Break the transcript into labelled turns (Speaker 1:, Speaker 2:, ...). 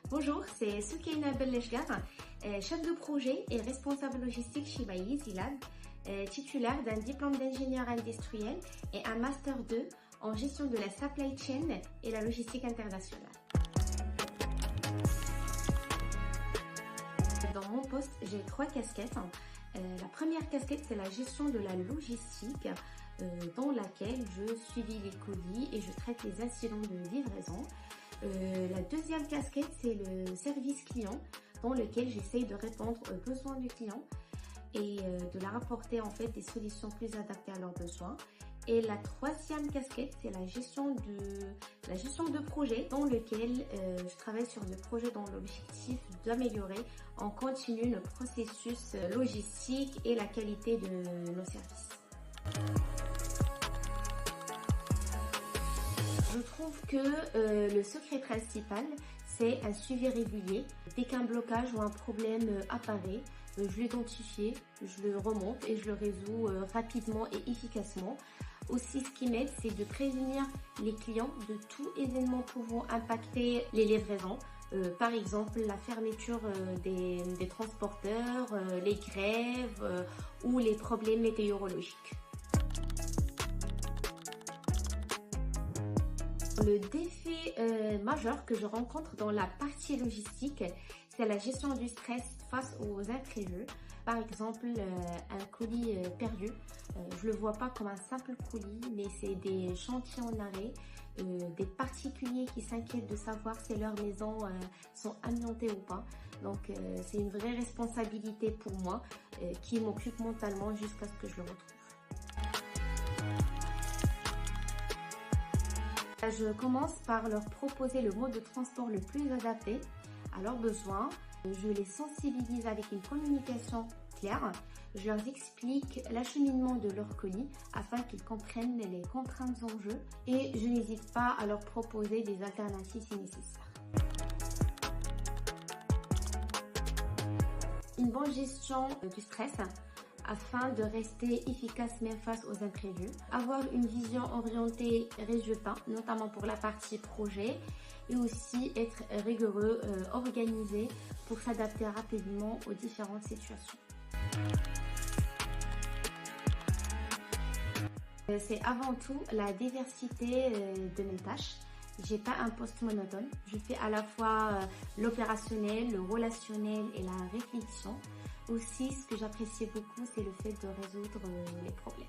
Speaker 1: Bonjour, c'est Soukaina Belleshgar, chef de projet et responsable logistique chez Easy Lab, titulaire d'un diplôme d'ingénieur industriel et un master 2 en gestion de la supply chain et la logistique internationale. Dans mon poste, j'ai 3 casquettes. La première casquette, c'est la gestion de la logistique, dans laquelle je suivis les colis et je traite les incidents de livraison. La deuxième casquette, c'est le service client, dans lequel j'essaye de répondre aux besoins du client et de leur apporter en fait des solutions plus adaptées à leurs besoins. Et la troisième casquette, c'est la gestion de projet, dans lequel je travaille sur des projets dont l'objectif d'améliorer en continu le processus logistique et la qualité de nos services. Je trouve que le secret principal, c'est un suivi régulier. Dès qu'un blocage ou un problème apparaît, je l'identifie, je le remonte et je le résous rapidement et efficacement. Aussi, ce qui m'aide, c'est de prévenir les clients de tout événement pouvant impacter les livraisons. Par exemple, la fermeture des transporteurs, les grèves ou les problèmes météorologiques. Le défi majeur que je rencontre dans la partie logistique, c'est la gestion du stress face aux imprévus. Par exemple, un colis perdu, je le vois pas comme un simple colis, mais c'est des chantiers en arrêt, des particuliers qui s'inquiètent de savoir si leurs maisons sont amiantées ou pas. Donc c'est une vraie responsabilité pour moi qui m'occupe mentalement jusqu'à ce que je le retrouve. Je commence par leur proposer le mode de transport le plus adapté à leurs besoins. Je les sensibilise avec une communication claire. Je leur explique l'acheminement de leur colis afin qu'ils comprennent les contraintes en jeu et je n'hésite pas à leur proposer des alternatives si nécessaire. Une bonne gestion du stress afin de rester efficace même face aux imprévus. Avoir une vision orientée résultat, notamment pour la partie projet, et aussi être rigoureux, organisé pour s'adapter rapidement aux différentes situations. C'est avant tout la diversité de mes tâches. J'ai pas un poste monotone. Je fais à la fois l'opérationnel, le relationnel et la réflexion. Aussi, ce que j'apprécie beaucoup, c'est le fait de résoudre les problèmes.